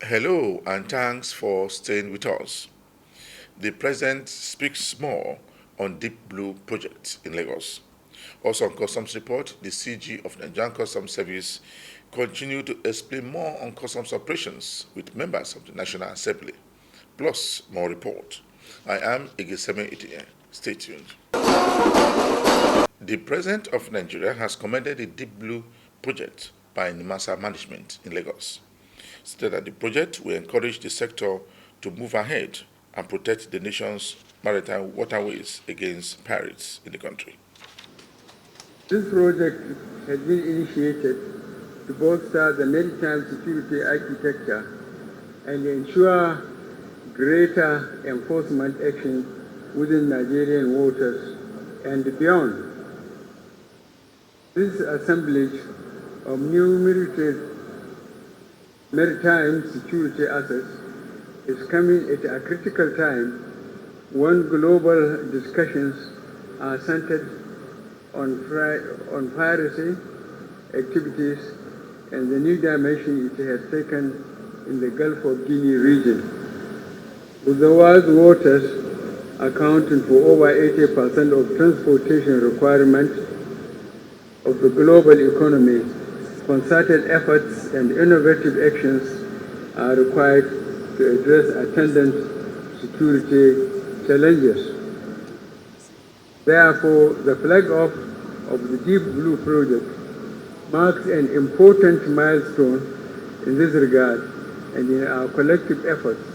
Hello and thanks for staying with us. The President speaks more on Deep Blue project in Lagos. Also on Customs Report, the CG of Nigerian Customs Service continue to explain more on customs operations with members of the National Assembly. Plus, more report. I am Igeseme Itinye. Stay tuned. The President of Nigeria has commended the Deep Blue project by NIMASA management in Lagos. Stated that the project will encourage the sector to move ahead and protect the nation's maritime waterways against pirates in the country. This project has been initiated to bolster the maritime security architecture and ensure greater enforcement action within Nigerian waters and beyond. This assemblage of new maritime security assets is coming at a critical time when global discussions are centered on piracy activities and the new dimension it has taken in the Gulf of Guinea region. With the world's waters accounting for over 80% of transportation requirements of the global economy, concerted efforts and innovative actions are required to address attendant security challenges. Therefore, the flag-off of the Deep Blue project marks an important milestone in this regard and in our collective efforts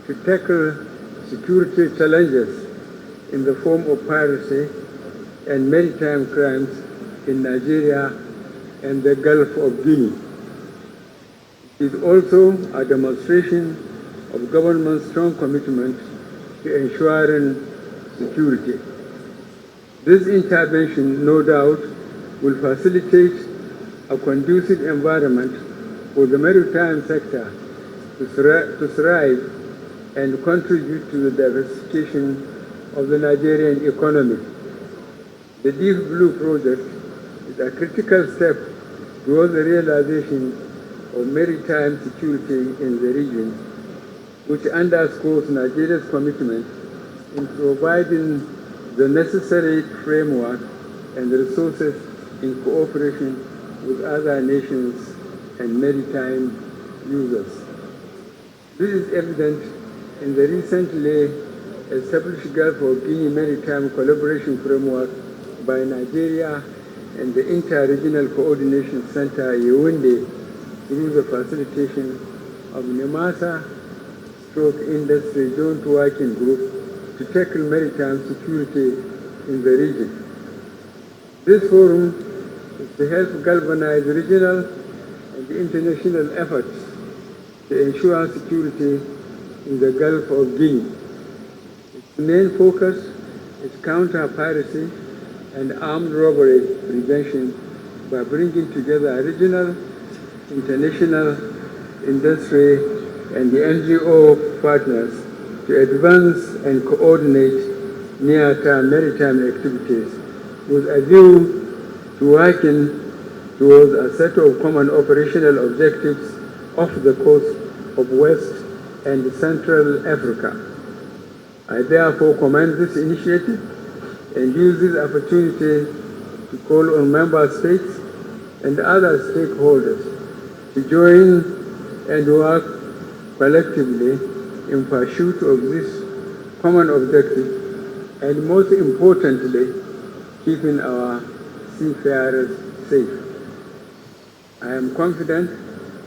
to tackle security challenges in the form of piracy and maritime crimes in Nigeria and the Gulf of Guinea. It is also a demonstration of government's strong commitment to ensuring security. This intervention, no doubt, will facilitate a conducive environment for the maritime sector to thrive and contribute to the diversification of the Nigerian economy. The Deep Blue project is a critical step towards the realization of maritime security in the region, which underscores Nigeria's commitment in providing the necessary framework and resources in cooperation with other nations and maritime users. This is evident in the recently established Gulf of Guinea Maritime Collaboration Framework by Nigeria and the Inter-Regional Coordination Center Yaoundé through the facilitation of NIMASA/Industry Joint Working Group to tackle maritime security in the region. This forum is to help galvanize regional and international efforts to ensure security in the Gulf of Guinea. Its main focus is counter-piracy and armed robbery prevention by bringing together regional, international, industry, and the NGO partners to advance and coordinate near-term maritime activities with a view to working towards a set of common operational objectives off the coast of West and Central Africa. I therefore commend this initiative and use this opportunity to call on member states and other stakeholders to join and work collectively in pursuit of this common objective and, most importantly, keeping our seafarers safe. I am confident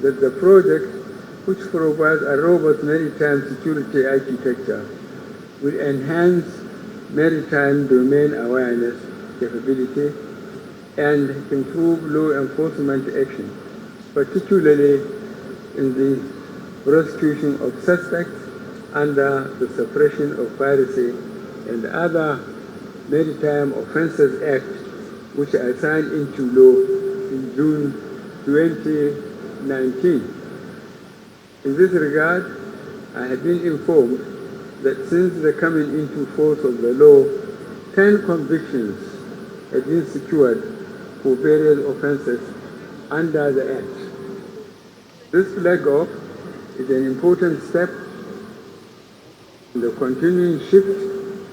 that the project, which provides a robust maritime security architecture, will enhance maritime domain awareness capability and improve law enforcement action, particularly in the prosecution of suspects under the Suppression of Piracy and Other Maritime Offences Act, which I signed into law in June 2019. In this regard, I have been informed that since the coming into force of the law, 10 convictions have been secured for various offences under the Act. This flag-off is an important step in the continuing shift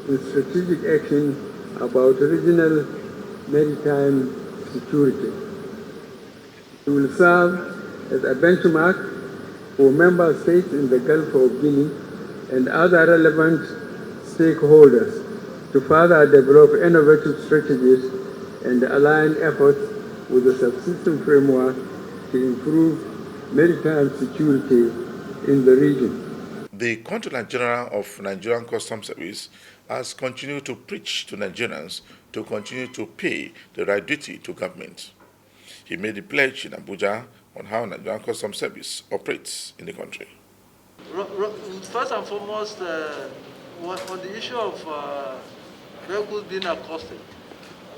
in strategic action about regional maritime security. It will serve as a benchmark for member states in the Gulf of Guinea and other relevant stakeholders to further develop innovative strategies and align efforts with the subsystem framework to improve maritime security in the region. The Controller General of Nigerian Customs Service has continued to preach to Nigerians to continue to pay the right duty to government. He made a pledge in Abuja on how Nigerian Customs Service operates in the country. First and foremost, on the issue of vehicles being accosted,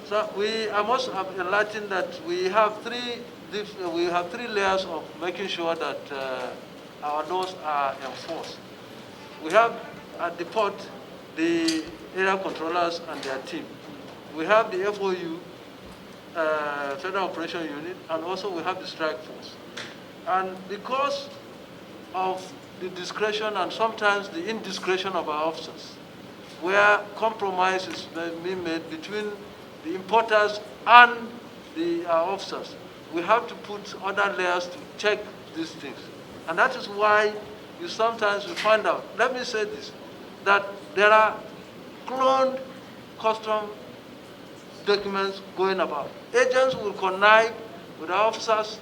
so I must have enlightened that we have three layers of making sure that our laws are enforced. We have at the port the area controllers and their team. We have the FOU, Federal Operation Unit, and also we have the strike force. And because of the discretion and sometimes the indiscretion of our officers, where compromise is being made between the importers and our officers, we have to put other layers to check these things. And that is why you sometimes find out, let me say this, that there are cloned custom documents going about. Agents will connive with our officers.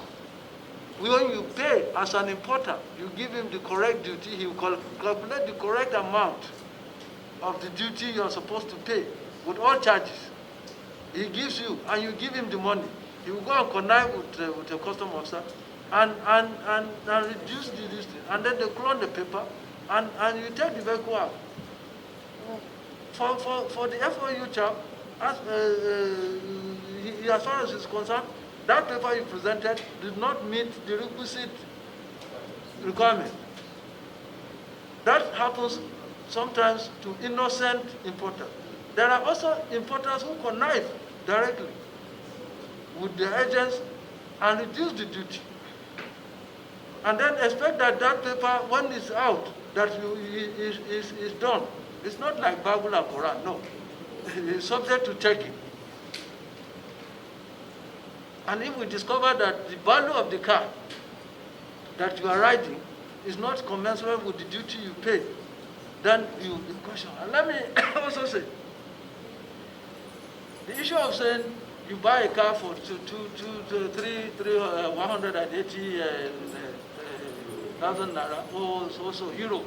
When you pay as an importer, you give him the correct duty, he will calculate the correct amount of the duty you are supposed to pay with all charges. He gives you, and you give him the money. He will go and connive with a custom officer and reduce the distance. And then they clone the paper, and you take the vehicle out. For the FOU chap, as far as is concerned, that paper you presented did not meet the requisite requirement. That happens sometimes to innocent importers. There are also importers who connive directly with the agents and reduce the duty. And then expect that paper, when it's out, that is done. It's not like Bible and Quran, no. It's subject to checking. And if we discover that the value of the car that you are riding is not commensurate with the duty you pay, then you question. And let me also say, the issue of saying you buy a car for 180,000 naira or also euro.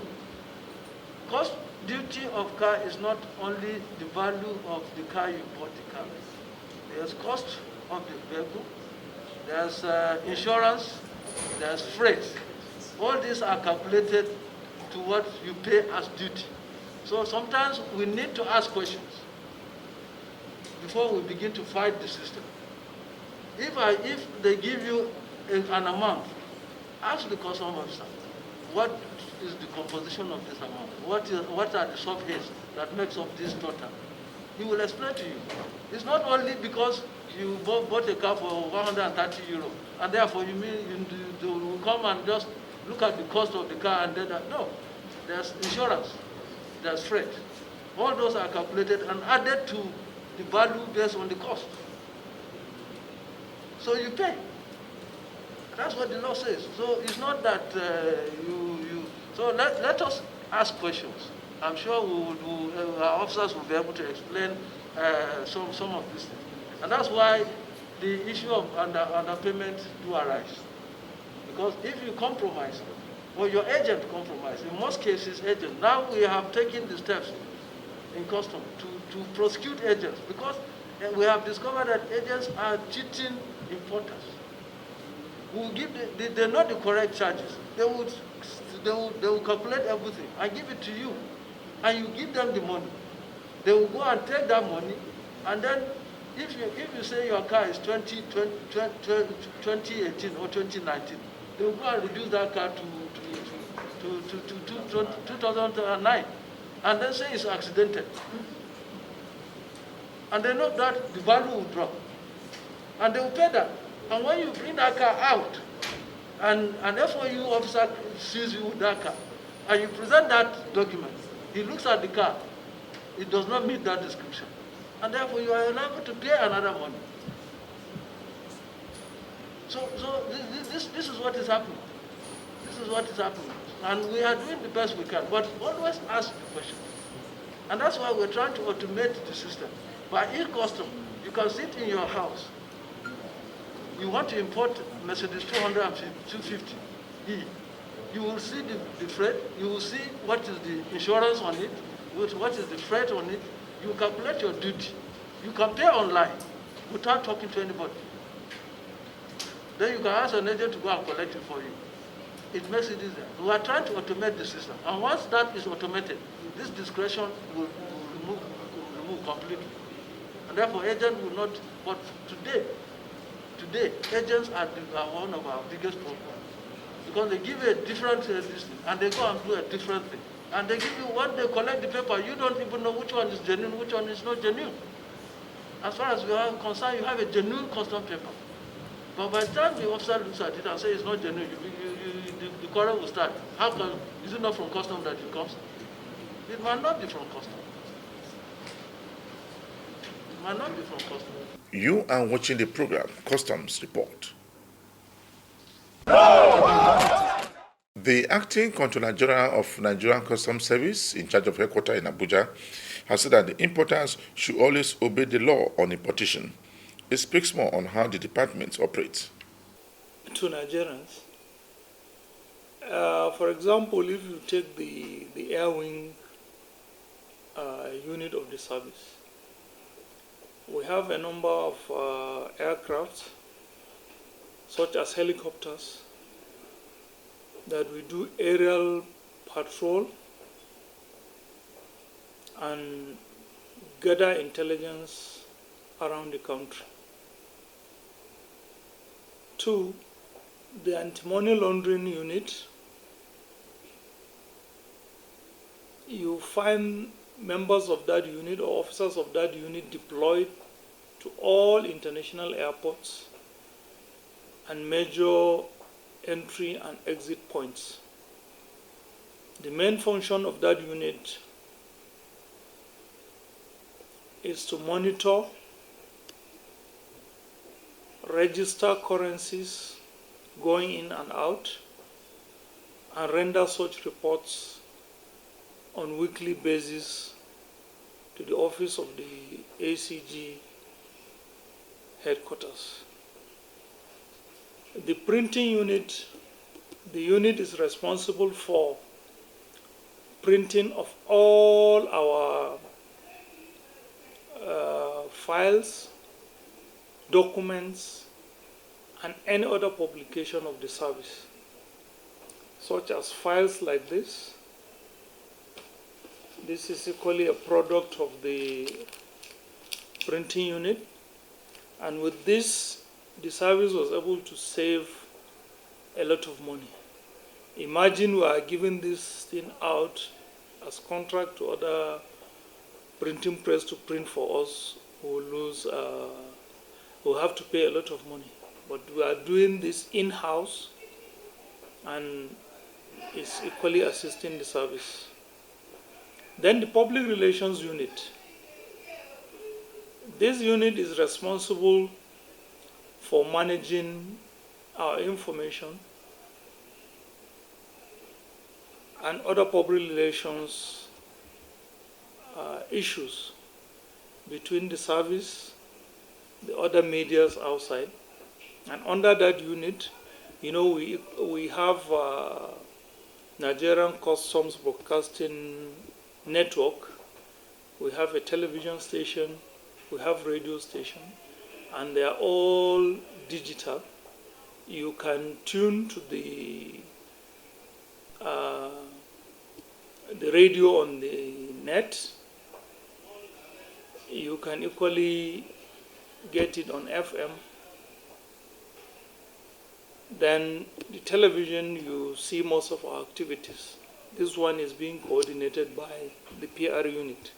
Cost duty of car is not only the value of the car you bought the car. There's cost of the vehicle, there's insurance, there's freight. All these are calculated to what you pay as duty. So sometimes we need to ask questions before we begin to fight the system. If they give you an amount, ask the customs officer, what is the composition of this amount? What are the subheads that makes up this total? He will explain to you. It's not only because you bought a car for 130 euro, and therefore you will come and just look at the cost of the car and then no. There's insurance, there's freight. All those are calculated and added to the value based on the cost. So you pay. That's what the law says. So it's not that So let us ask questions. I'm sure our officers will be able to explain some of these things. And that's why the issue of underpayment do arise. Because if you compromise, or your agent compromise, in most cases agent, now we have taken the steps in custom to prosecute agents, because we have discovered that agents are cheating importers. They know the correct charges. They will calculate everything and give it to you, and you give them the money. They will go and take that money, and then if you say your car is 2018 or 2019, they will go and reduce that car to 2009, and then say it's accidental. And they know that the value will drop, and they will pay that. And when you bring that car out, and an FOU officer sees you with that car, and you present that document, he looks at the car, it does not meet that description, and therefore you are liable to pay another money. So this is what is happening. This is what is happening. And we are doing the best we can, but always ask the question. And that's why we're trying to automate the system. By e-custom, you can sit in your house. You want to import Mercedes 250 E. You will see the freight, you will see what is the insurance on it, what is the freight on it. You calculate your duty. You can pay online without talking to anybody. Then you can ask an agent to go and collect it for you. It makes it easier. We are trying to automate the system. And once that is automated, this discretion will remove completely. And therefore, agents will not, but today, agents are one of our biggest problems. Because they give you a different listing, and they go and do a different thing. And they give you, when they collect the paper, you don't even know which one is genuine, which one is not genuine. As far as we are concerned, you have a genuine custom paper. But by the time the officer looks at it and says it's not genuine, the quarrel will start. How come, is it not from custom that it comes? It might not be from custom. It might not be from custom. You are watching the program Customs Report. The Acting Controller General of Nigerian Customs Service, in charge of headquarters in Abuja, has said that the importers should always obey the law on importation. It speaks more on how the department operates. To Nigerians, for example, if you take the air wing unit of the service, we have a number of aircraft, such as helicopters, that we do aerial patrol and gather intelligence around the country. 2, the anti-money laundering unit, you find members of that unit or officers of that unit deployed to all international airports and major entry and exit points. The main function of that unit is to monitor, register currencies going in and out, and render such reports on weekly basis to the office of the ACG headquarters. The printing unit, the unit is responsible for printing of all our files, documents, and any other publication of the service, such as files like this. This is equally a product of the printing unit, and with this, the service was able to save a lot of money. Imagine we are giving this thing out as contract to other printing press to print for us, who lose, who have to pay a lot of money. But we are doing this in-house, and it's equally assisting the service. Then the public relations unit. This unit is responsible for managing our information and other public relations issues between the service, the other medias outside. And under that unit, you know, we have Nigerian Customs Broadcasting Network, we have a television station, we have radio station, and they are all digital. You can tune to the radio on the net. You can equally get it on FM. Then the television, you see most of our activities. This one is being coordinated by the PR unit.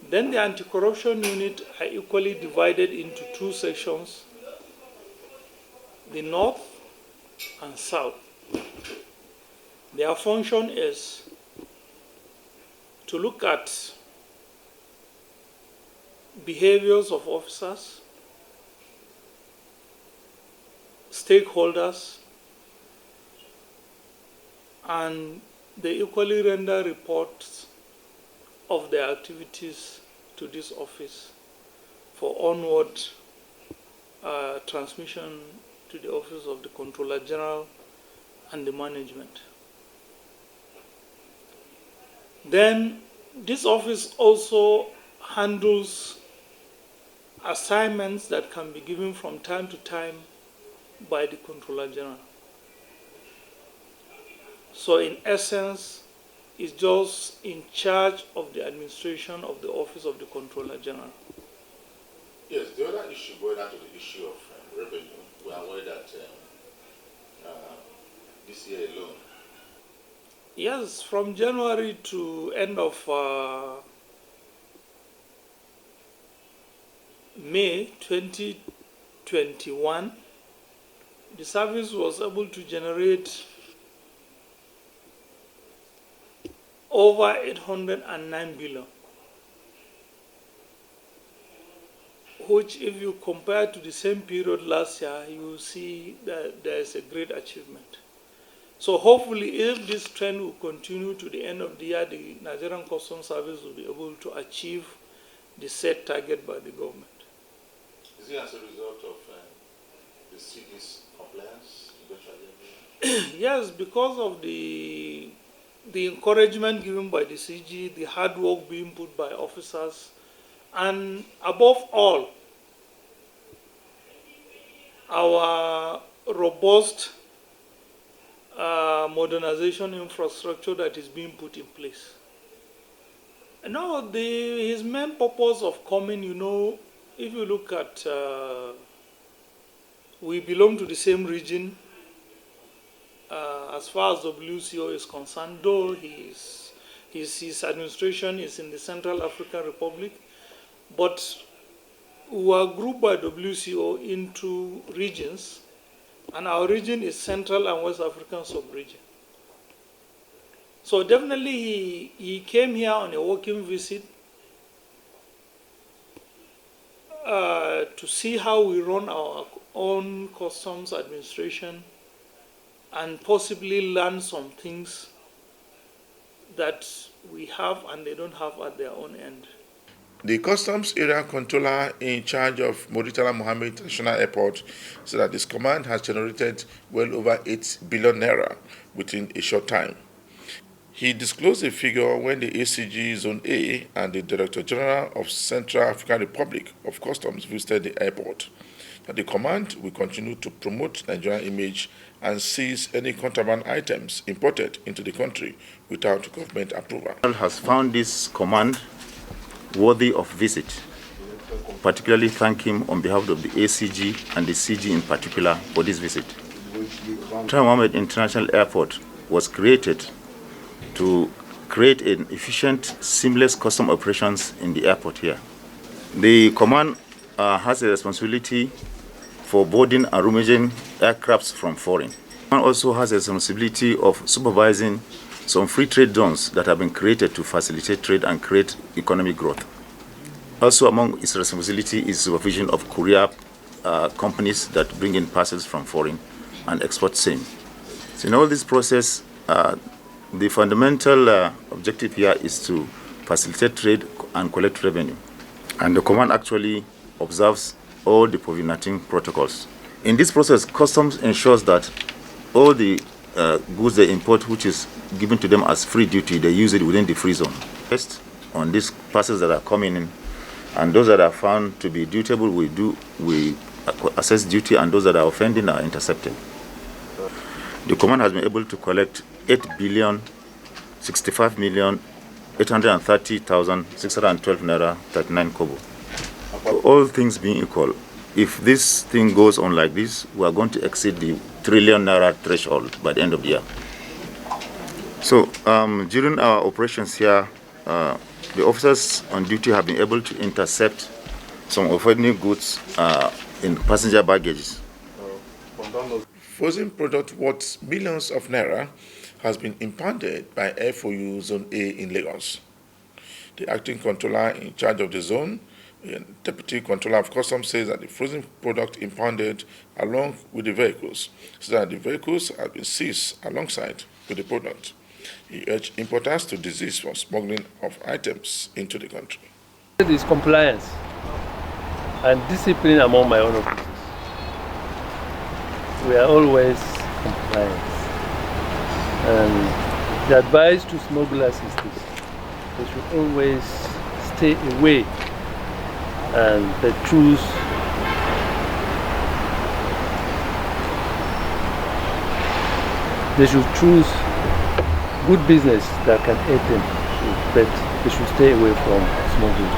Then the anti-corruption unit are equally divided into 2 sections, the north and south. Their function is to look at behaviors of officers, stakeholders, and they equally render reports of their activities to this office for onward transmission to the Office of the Controller General and the management. Then this office also handles assignments that can be given from time to time by the Controller General. So in essence, it's just in charge of the administration of the Office of the Controller General. Yes, the other issue, going on to the issue of revenue, we are aware that this year alone. Yes, from January to end of May 2021, the service was able to generate over 809 billion, which if you compare to the same period last year, you will see that there is a great achievement. So hopefully if this trend will continue to the end of the year, the Nigerian Customs Service will be able to achieve the set target by the government. Is it as a result of the CG's compliance eventually? Yes, because of the encouragement given by the CG, the hard work being put by officers, and above all, our robust modernization infrastructure that is being put in place. And now his main purpose of coming, if you look at, we belong to the same region as far as WCO is concerned, though his administration is in the Central African Republic, but we were grouped by WCO into regions, and our region is Central and West African sub-region. So definitely he came here on a working visit to see how we run our own customs administration and possibly learn some things that we have and they don't have at their own end. The Customs Area Controller in charge of Murtala Mohammed International Airport said that this command has generated well over 8 billion naira within a short time. He disclosed the figure when the ACG Zone A and the Director General of Central African Republic of Customs visited the airport. That the command will continue to promote Nigerian image and seize any contraband items imported into the country without government approval. Has found this command worthy of visit. Particularly thank him on behalf of the ACG and the CG in particular for this visit. Murtala Mohammed International Airport was created to create an efficient, seamless custom operations in the airport here. The command has a responsibility for boarding and rummaging aircrafts from foreign. And also has a responsibility of supervising some free trade zones that have been created to facilitate trade and create economic growth. Also among its responsibility is supervision of courier companies that bring in parcels from foreign and export same. So in all this process, the fundamental objective here is to facilitate trade and collect revenue. And the command actually observes all the COVID-19 protocols. In this process, customs ensures that all the goods they import, which is given to them as free duty, they use it within the free zone. Based on these parcels that are coming in, and those that are found to be dutiable, we assess duty, and those that are offending are intercepted. The command has been able to collect 8,065,830,612 naira 39 kobo. All things being equal, if this thing goes on like this, we are going to exceed the trillion naira threshold by the end of the year. So during our operations here, the officers on duty have been able to intercept some offending goods in passenger baggages. Frozen product worth millions of naira has been impounded by FOU Zone A in Lagos. The acting controller in charge of the zone, the deputy controller of customs, says that the frozen product impounded along with the vehicles, so that the vehicles have been seized alongside with the product. He urged importers to desist from smuggling of items into the country. It is compliance and discipline among my own officers. We are always compliant. And the advice to smugglers is this: they should always stay away and they should choose good business that can aid them, but they should stay away from smuggling.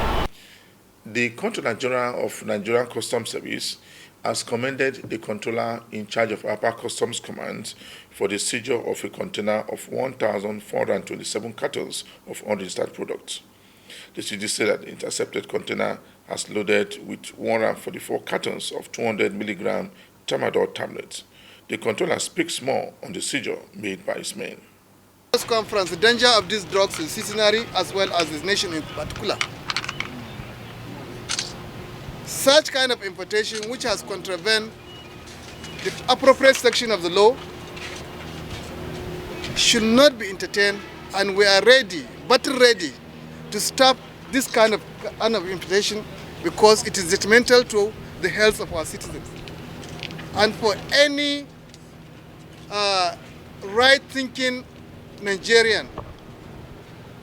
The Controller General of Nigerian Customs Service has commended the controller in charge of Upper Customs Command for the seizure of a container of 1,427 cartons of unregistered products. The CG said that the intercepted container has loaded with 144 cartons of 200 milligram tramadol tablets. The controller speaks more on the seizure made by his men. This conference, the danger of these drugs is citizenry as well as this nation in particular. Such kind of importation which has contravened the appropriate section of the law should not be entertained, and we are ready, battle ready, to stop this kind of importation because it is detrimental to the health of our citizens. And for any right-thinking Nigerian,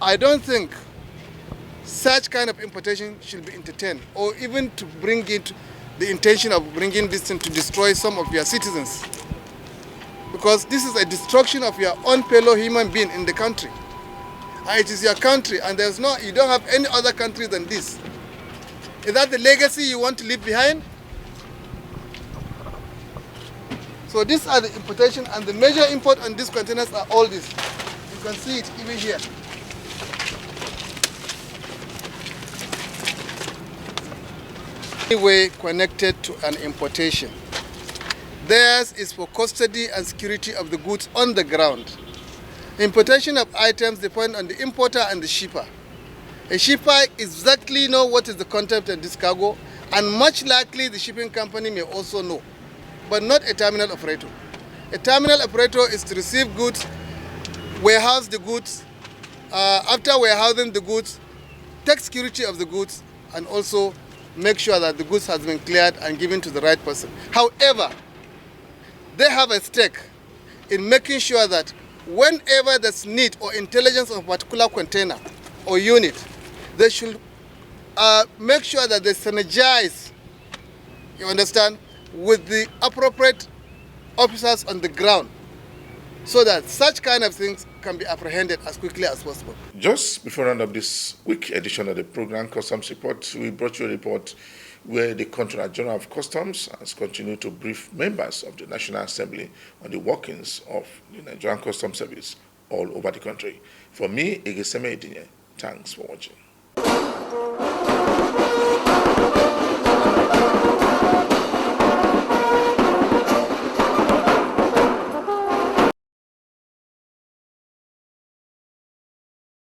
I don't think such kind of importation should be entertained, or even to bring it, the intention of bringing this thing to destroy some of your citizens. Because this is a destruction of your own fellow human being in the country. And it is your country, and you don't have any other country than this. Is that the legacy you want to leave behind? So these are the importation, and the major import on these containers are all this. You can see it even here. Way connected to an importation. Theirs is for custody and security of the goods on the ground. Importation of items depend on the importer and the shipper. A shipper exactly know what is the content of this cargo, and much likely the shipping company may also know, but not a terminal operator. A terminal operator is to receive goods, warehouse the goods, after warehousing the goods, take security of the goods, and also make sure that the goods has been cleared and given to the right person. However, they have a stake in making sure that whenever there's need or intelligence of a particular container or unit, they should make sure that they synergize, you understand, with the appropriate officers on the ground, so that such kind of things can be apprehended as quickly as possible. Just before we round up this week edition of the program Customs Report, we brought you a report where the Controller General of Customs has continued to brief members of the National Assembly on the workings of the Nigerian Customs Service all over the country. For me, Igeseme Edinye, thanks for watching.